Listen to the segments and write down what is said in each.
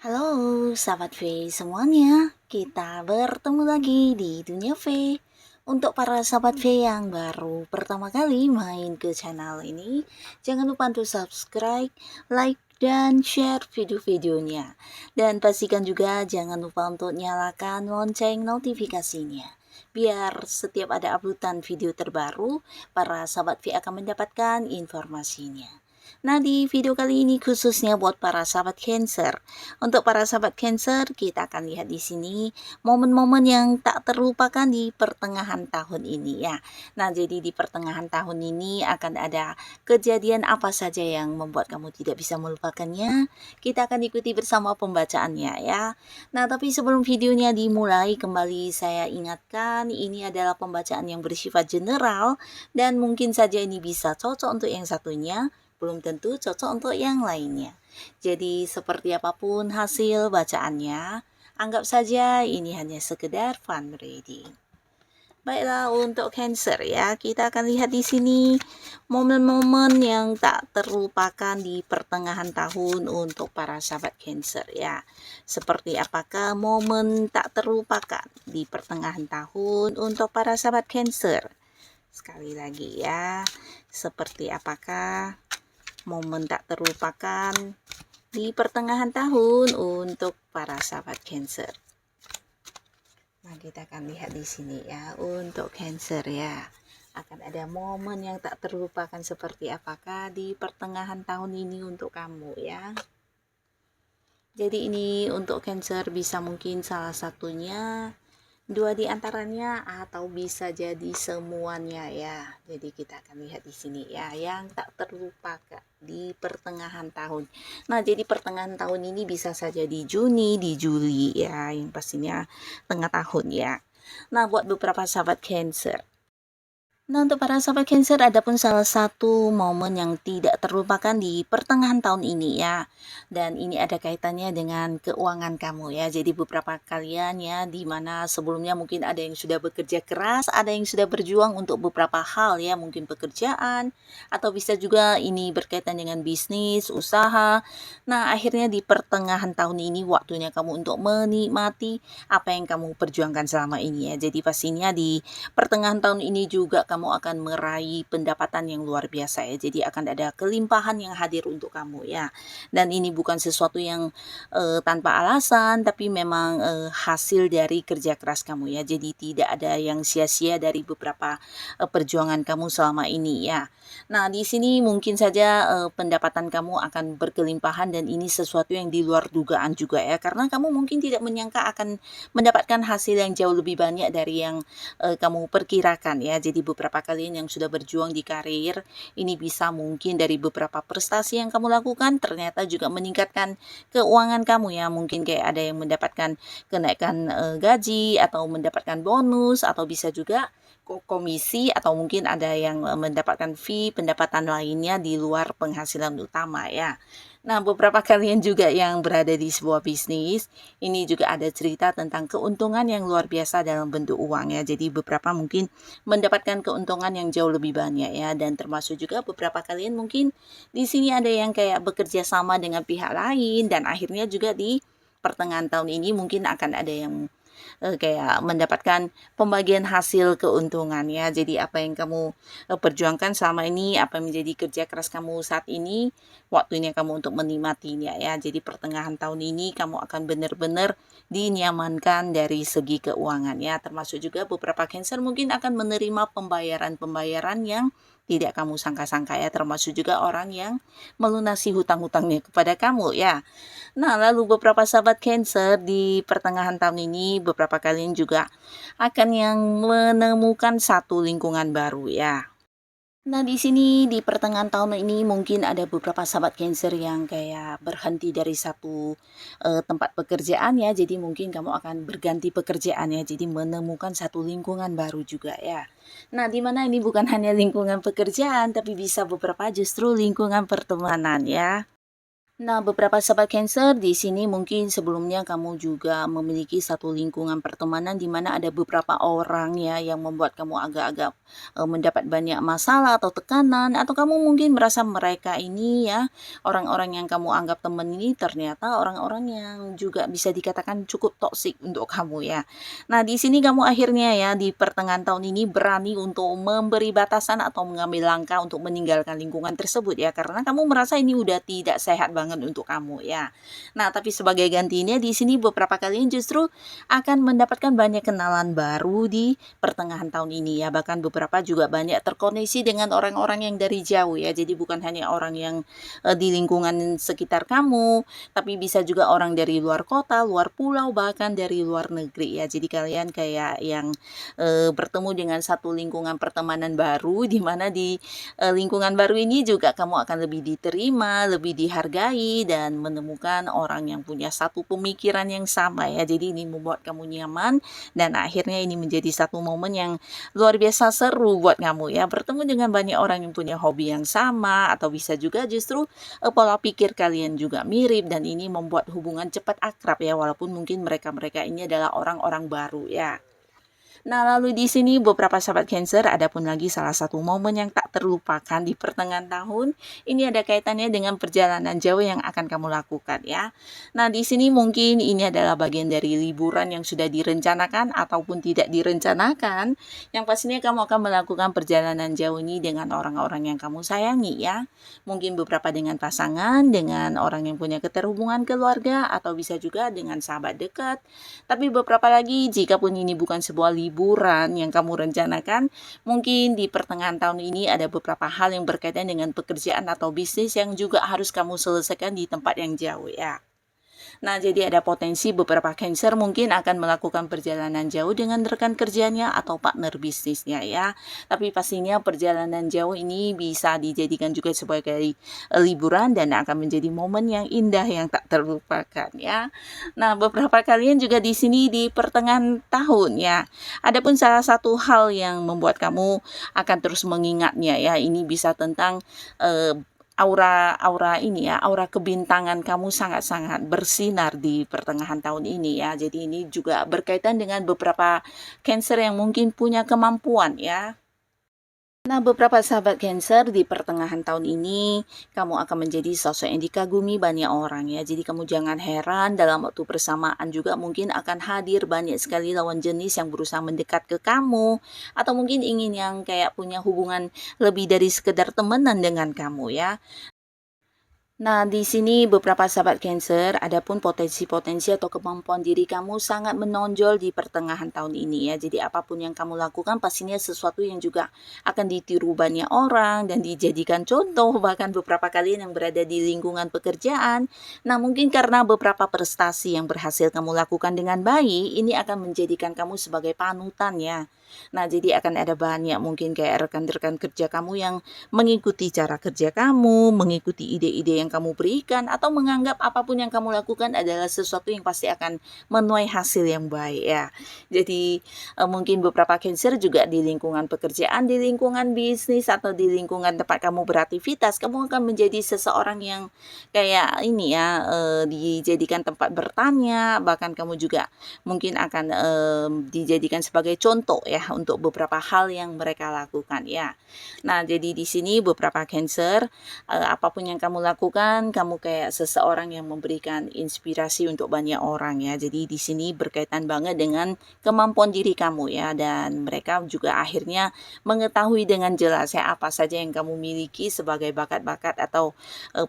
Halo sahabat V semuanya, kita bertemu lagi di Dunia V. Untuk para sahabat V yang baru pertama kali main ke channel ini, jangan lupa untuk subscribe, like, dan share video-videonya. Dan pastikan juga jangan lupa untuk nyalakan lonceng notifikasinya. Biar setiap ada uploadan video terbaru, para sahabat V akan mendapatkan informasinya. Nah, di video kali ini khususnya buat para sahabat Cancer. Untuk para sahabat Cancer, kita akan lihat di sini momen-momen yang tak terlupakan di pertengahan tahun ini ya. Nah, jadi di pertengahan tahun ini akan ada kejadian apa saja yang membuat kamu tidak bisa melupakannya. Kita akan ikuti bersama pembacaannya ya. Nah, tapi sebelum videonya dimulai, kembali saya ingatkan ini adalah pembacaan yang bersifat general dan mungkin saja ini bisa cocok untuk yang satunya, belum tentu cocok untuk yang lainnya. Jadi seperti apapun hasil bacaannya, anggap saja ini hanya sekedar fun reading. Baiklah, untuk Cancer ya, kita akan lihat di sini momen-momen yang tak terlupakan di pertengahan tahun untuk para sahabat Cancer ya. Seperti apakah momen tak terlupakan di pertengahan tahun untuk para sahabat Cancer? Sekali lagi ya, seperti apakah momen tak terlupakan di pertengahan tahun untuk para sahabat Cancer. Nah, kita akan lihat di sini ya, untuk Cancer ya. Akan ada momen yang tak terlupakan seperti apakah di pertengahan tahun ini untuk kamu ya. Jadi ini untuk Cancer bisa mungkin salah satunya, dua di antaranya, atau bisa jadi semuanya ya. Jadi kita akan lihat di sini ya, yang tak terlupakan di pertengahan tahun. Nah, jadi pertengahan tahun ini bisa saja di Juni, di Juli ya, yang pastinya tengah tahun ya. Nah, buat beberapa sahabat Cancer, nah, untuk para sahabat Cancer, ada pun salah satu momen yang tidak terlupakan di pertengahan tahun ini ya. Dan ini ada kaitannya dengan keuangan kamu ya. Jadi beberapa kalian ya, dimana sebelumnya mungkin ada yang sudah bekerja keras, ada yang sudah berjuang untuk beberapa hal ya, mungkin pekerjaan, atau bisa juga ini berkaitan dengan bisnis, usaha. Nah, akhirnya di pertengahan tahun ini waktunya kamu untuk menikmati apa yang kamu perjuangkan selama ini ya. Jadi pastinya di pertengahan tahun ini juga kamu akan meraih pendapatan yang luar biasa ya. Jadi akan ada kelimpahan yang hadir untuk kamu ya. Dan ini bukan sesuatu yang tanpa alasan, tapi memang hasil dari kerja keras kamu ya. Jadi tidak ada yang sia-sia dari beberapa perjuangan kamu selama ini ya. Nah, di sini mungkin saja pendapatan kamu akan berkelimpahan dan ini sesuatu yang di luar dugaan juga ya. Karena kamu mungkin tidak menyangka akan mendapatkan hasil yang jauh lebih banyak dari yang kamu perkirakan ya. Jadi beberapa kalian yang sudah berjuang di karir, ini bisa mungkin dari beberapa prestasi yang kamu lakukan ternyata juga meningkatkan keuangan kamu ya. Mungkin kayak ada yang mendapatkan kenaikan gaji, atau mendapatkan bonus, atau bisa juga komisi, atau mungkin ada yang mendapatkan fee pendapatan lainnya di luar penghasilan utama ya. Nah, beberapa kalian juga yang berada di sebuah bisnis, ini juga ada cerita tentang keuntungan yang luar biasa dalam bentuk uang ya. Jadi beberapa mungkin mendapatkan keuntungan yang jauh lebih banyak ya, dan termasuk juga beberapa kalian mungkin di sini ada yang kayak bekerja sama dengan pihak lain, dan akhirnya juga di pertengahan tahun ini mungkin akan ada yang kayak mendapatkan pembagian hasil keuntungan ya. Jadi apa yang kamu perjuangkan selama ini, apa yang menjadi kerja keras kamu saat ini, waktunya kamu untuk menikmatinya ya. Jadi pertengahan tahun ini kamu akan benar-benar dinyamankan dari segi keuangan ya. Termasuk juga beberapa Cancer mungkin akan menerima pembayaran-pembayaran yang tidak kamu sangka-sangka ya, termasuk juga orang yang melunasi hutang-hutangnya kepada kamu ya. Nah, lalu beberapa sahabat Cancer di pertengahan tahun ini, beberapa kalian juga akan yang menemukan satu lingkungan baru ya. Nah, di sini di pertengahan tahun ini mungkin ada beberapa sahabat Cancer yang kayak berhenti dari satu, tempat pekerjaan ya, jadi mungkin kamu akan berganti pekerjaan ya, jadi menemukan satu lingkungan baru juga ya. Nah, di mana ini bukan hanya lingkungan pekerjaan, tapi bisa beberapa justru lingkungan pertemanan ya. Nah, beberapa sahabat Cancer di sini mungkin sebelumnya kamu juga memiliki satu lingkungan pertemanan di mana ada beberapa orang ya yang membuat kamu agak-agak mendapat banyak masalah atau tekanan atau kamu mungkin merasa mereka ini ya orang-orang yang kamu anggap teman ini ternyata orang-orang yang juga bisa dikatakan cukup toksik untuk kamu ya. Nah, di sini kamu akhirnya ya di pertengahan tahun ini berani untuk memberi batasan atau mengambil langkah untuk meninggalkan lingkungan tersebut ya karena kamu merasa ini udah tidak sehat banget untuk kamu ya. Nah, tapi sebagai gantinya di sini beberapa kalian justru akan mendapatkan banyak kenalan baru di pertengahan tahun ini ya. Bahkan beberapa juga banyak terkoneksi dengan orang-orang yang dari jauh ya. Jadi bukan hanya orang yang di lingkungan sekitar kamu, tapi bisa juga orang dari luar kota, luar pulau, bahkan dari luar negeri ya. Jadi kalian kayak yang bertemu dengan satu lingkungan pertemanan baru di mana di lingkungan baru ini juga kamu akan lebih diterima, lebih dihargai dan menemukan orang yang punya satu pemikiran yang sama ya. Jadi ini membuat kamu nyaman dan akhirnya ini menjadi satu momen yang luar biasa seru buat kamu ya. Bertemu dengan banyak orang yang punya hobi yang sama atau bisa juga justru pola pikir kalian juga mirip dan ini membuat hubungan cepat akrab ya walaupun mungkin mereka-mereka ini adalah orang-orang baru ya. Nah, lalu di sini beberapa sahabat Cancer, ada pun lagi salah satu momen yang tak terlupakan di pertengahan tahun. Ini ada kaitannya dengan perjalanan jauh yang akan kamu lakukan ya. Nah, di sini mungkin ini adalah bagian dari liburan yang sudah direncanakan ataupun tidak direncanakan. Yang pastinya kamu akan melakukan perjalanan jauh ini dengan orang-orang yang kamu sayangi ya. Mungkin beberapa dengan pasangan, dengan orang yang punya keterhubungan keluarga, atau bisa juga dengan sahabat dekat. Tapi beberapa lagi, jika pun ini bukan sebuah liburan yang kamu rencanakan, mungkin di pertengahan tahun ini ada beberapa hal yang berkaitan dengan pekerjaan atau bisnis yang juga harus kamu selesaikan di tempat yang jauh ya. Nah, jadi ada potensi beberapa Cancer mungkin akan melakukan perjalanan jauh dengan rekan kerjanya atau partner bisnisnya ya. Tapi pastinya perjalanan jauh ini bisa dijadikan juga sebagai liburan dan akan menjadi momen yang indah yang tak terlupakan ya. Nah, beberapa kalian juga di sini di pertengahan tahun ya. Adapun salah satu hal yang membuat kamu akan terus mengingatnya ya, ini bisa tentang aura ini ya, aura kebintangan kamu sangat-sangat bersinar di pertengahan tahun ini ya. Jadi ini juga berkaitan dengan beberapa Cancer yang mungkin punya kemampuan ya. Nah, beberapa sahabat Cancer di pertengahan tahun ini, kamu akan menjadi sosok yang dikagumi banyak orang ya. Jadi kamu jangan heran dalam waktu bersamaan juga mungkin akan hadir banyak sekali lawan jenis yang berusaha mendekat ke kamu. Atau mungkin ingin yang kayak punya hubungan lebih dari sekedar temenan dengan kamu ya. Nah, di sini beberapa sahabat Cancer, adapun potensi-potensi atau kemampuan diri kamu sangat menonjol di pertengahan tahun ini ya. Jadi apapun yang kamu lakukan pastinya sesuatu yang juga akan ditiru banyak orang dan dijadikan contoh bahkan beberapa kalian yang berada di lingkungan pekerjaan. Nah, mungkin karena beberapa prestasi yang berhasil kamu lakukan dengan baik, ini akan menjadikan kamu sebagai panutan ya. Nah, jadi akan ada banyak mungkin kayak rekan-rekan kerja kamu yang mengikuti cara kerja kamu, mengikuti ide-ide yang kamu berikan, atau menganggap apapun yang kamu lakukan adalah sesuatu yang pasti akan menuai hasil yang baik ya. Jadi mungkin beberapa Cancer juga di lingkungan pekerjaan, di lingkungan bisnis, atau di lingkungan tempat kamu beraktivitas, kamu akan menjadi seseorang yang kayak ini ya, dijadikan tempat bertanya, bahkan kamu juga mungkin akan dijadikan sebagai contoh ya untuk beberapa hal yang mereka lakukan ya. Nah, jadi di sini beberapa Cancer, apapun yang kamu lakukan, kamu kayak seseorang yang memberikan inspirasi untuk banyak orang ya. Jadi di sini berkaitan banget dengan kemampuan diri kamu ya, dan mereka juga akhirnya mengetahui dengan jelas ya apa saja yang kamu miliki sebagai bakat-bakat atau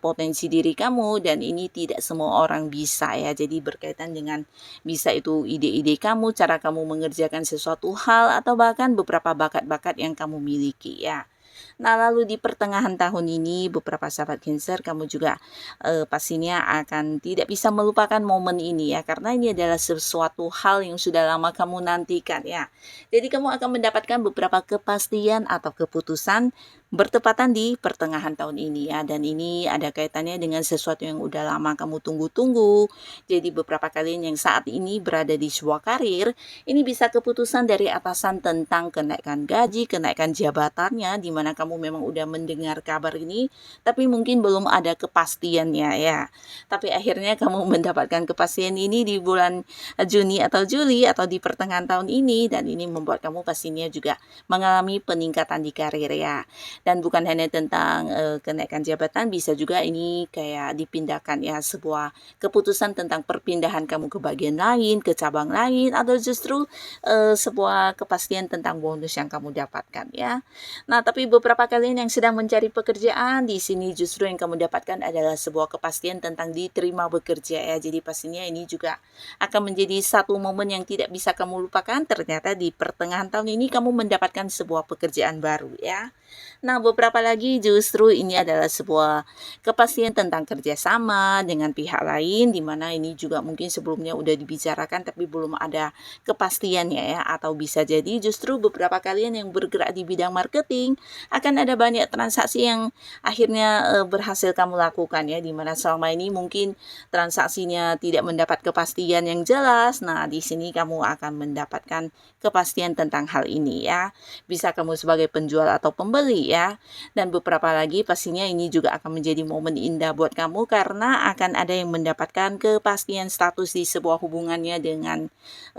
potensi diri kamu, dan ini tidak semua orang bisa ya. Jadi berkaitan dengan bisa itu ide-ide kamu, cara kamu mengerjakan sesuatu hal, atau bahkan beberapa bakat-bakat yang kamu miliki ya. Nah, lalu di pertengahan tahun ini beberapa sahabat Cancer kamu juga pastinya akan tidak bisa melupakan momen ini ya, karena ini adalah sesuatu hal yang sudah lama kamu nantikan ya. Jadi kamu akan mendapatkan beberapa kepastian atau keputusan bertepatan di pertengahan tahun ini ya, dan ini ada kaitannya dengan sesuatu yang udah lama kamu tunggu-tunggu. Jadi beberapa kalian yang saat ini berada di sebuah karir, ini bisa keputusan dari atasan tentang kenaikan gaji, kenaikan jabatannya, di mana kamu memang udah mendengar kabar ini, tapi mungkin belum ada kepastiannya ya. Tapi akhirnya kamu mendapatkan kepastian ini di bulan Juni atau Juli atau di pertengahan tahun ini, dan ini membuat kamu pastinya juga mengalami peningkatan di karir ya. Dan bukan hanya tentang kenaikan jabatan, bisa juga ini kayak dipindahkan ya, sebuah keputusan tentang perpindahan kamu ke bagian lain, ke cabang lain, atau justru sebuah kepastian tentang bonus yang kamu dapatkan ya. Nah, tapi beberapa kalian yang sedang mencari pekerjaan, di sini justru yang kamu dapatkan adalah sebuah kepastian tentang diterima bekerja ya. Jadi pastinya ini juga akan menjadi satu momen yang tidak bisa kamu lupakan. Ternyata di pertengahan tahun ini kamu mendapatkan sebuah pekerjaan baru ya. Nah, beberapa lagi justru ini adalah sebuah kepastian tentang kerjasama dengan pihak lain, di mana ini juga mungkin sebelumnya udah dibicarakan tapi belum ada kepastiannya ya. Atau bisa jadi justru beberapa kalian yang bergerak di bidang marketing akan ada banyak transaksi yang akhirnya berhasil kamu lakukan ya, di mana selama ini mungkin transaksinya tidak mendapat kepastian yang jelas. Nah, di sini kamu akan mendapatkan kepastian tentang hal ini ya. Bisa kamu sebagai penjual atau pembeli ya. Dan beberapa lagi pastinya ini juga akan menjadi momen indah buat kamu karena akan ada yang mendapatkan kepastian status di sebuah hubungannya dengan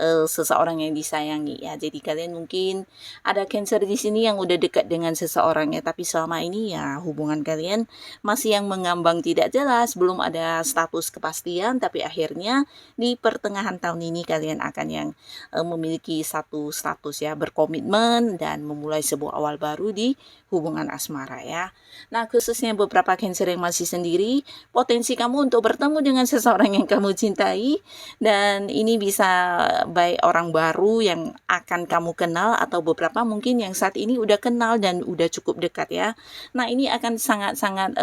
seseorang yang disayangi ya. Jadi kalian mungkin ada Cancer di sini yang udah dekat dengan seseorang ya, tapi selama ini ya hubungan kalian masih yang mengambang tidak jelas, belum ada status kepastian, tapi akhirnya di pertengahan tahun ini kalian akan yang memiliki satu status ya, berkomitmen dan memulai sebuah awal baru di hubungan asmara ya. Nah, khususnya beberapa Cancer yang masih sendiri, potensi kamu untuk bertemu dengan seseorang yang kamu cintai, dan ini bisa baik orang baru yang akan kamu kenal atau beberapa mungkin yang saat ini udah kenal dan udah cukup dekat ya. Nah, ini akan sangat-sangat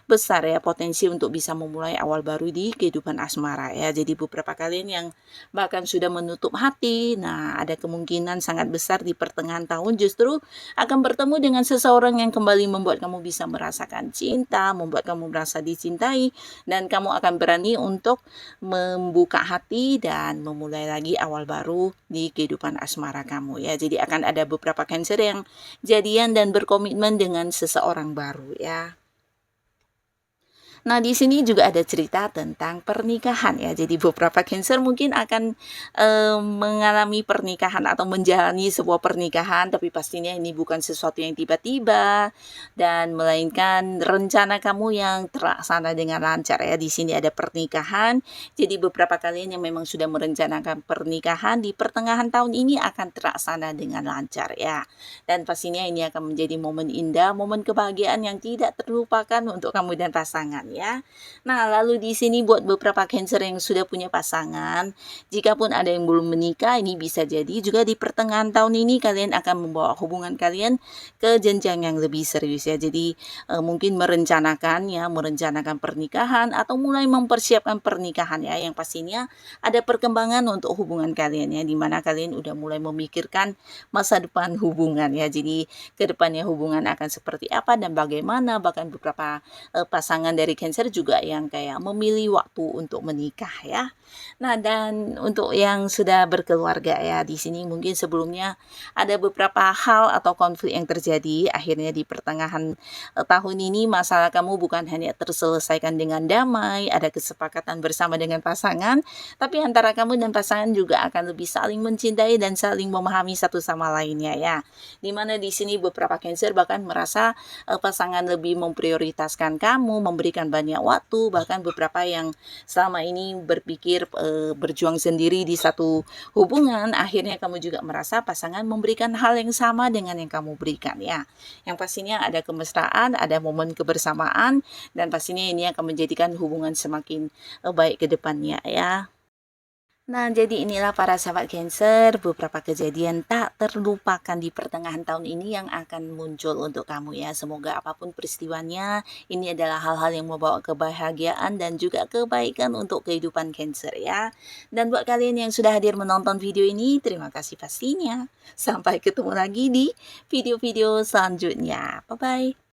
besar ya potensi untuk bisa memulai awal baru di kehidupan asmara ya. Jadi beberapa kalian yang bahkan sudah menutup hati, nah ada kemungkinan sangat besar di pertengahan tahun justru akan bertemu dengan seseorang yang kembali membuat kamu bisa merasakan cinta, membuat kamu merasa dicintai, dan kamu akan berani untuk membuka hati dan memulai lagi awal baru di kehidupan asmara kamu ya. Jadi akan ada beberapa Cancer yang jadian dan berkomitmen dengan seseorang baru ya. Nah, di sini juga ada cerita tentang pernikahan ya. Jadi beberapa Cancer mungkin akan mengalami pernikahan atau menjalani sebuah pernikahan, tapi pastinya ini bukan sesuatu yang tiba-tiba dan melainkan rencana kamu yang terlaksana dengan lancar ya. Di sini ada pernikahan. Jadi beberapa kalian yang memang sudah merencanakan pernikahan di pertengahan tahun ini akan terlaksana dengan lancar ya. Dan pastinya ini akan menjadi momen indah, momen kebahagiaan yang tidak terlupakan untuk kamu dan pasangan ya. Nah, lalu di sini buat beberapa Cancer yang sudah punya pasangan, jika pun ada yang belum menikah, ini bisa jadi juga di pertengahan tahun ini kalian akan membawa hubungan kalian ke jenjang yang lebih serius ya. Jadi mungkin merencanakan pernikahan atau mulai mempersiapkan pernikahan ya, yang pastinya ada perkembangan untuk hubungan kalian ya, dimana kalian udah mulai memikirkan masa depan hubungan ya. Jadi kedepannya hubungan akan seperti apa dan bagaimana, bahkan beberapa pasangan dari Cancer juga yang kayak memilih waktu untuk menikah ya. Nah, dan untuk yang sudah berkeluarga ya, di sini mungkin sebelumnya ada beberapa hal atau konflik yang terjadi, akhirnya di pertengahan tahun ini masalah kamu bukan hanya terselesaikan dengan damai, ada kesepakatan bersama dengan pasangan, tapi antara kamu dan pasangan juga akan lebih saling mencintai dan saling memahami satu sama lainnya ya. Dimana di sini beberapa Cancer bahkan merasa pasangan lebih memprioritaskan kamu, memberikan banyak waktu, bahkan beberapa yang selama ini berpikir berjuang sendiri di satu hubungan, akhirnya kamu juga merasa pasangan memberikan hal yang sama dengan yang kamu berikan ya. Yang pastinya ada kemesraan, ada momen kebersamaan, dan pastinya ini akan menjadikan hubungan semakin baik ke depannya ya. Nah, jadi inilah para sahabat Cancer, beberapa kejadian tak terlupakan di pertengahan tahun ini yang akan muncul untuk kamu ya. Semoga apapun peristiwanya, ini adalah hal-hal yang membawa kebahagiaan dan juga kebaikan untuk kehidupan Cancer ya. Dan buat kalian yang sudah hadir menonton video ini, terima kasih pastinya. Sampai ketemu lagi di video-video selanjutnya. Bye-bye.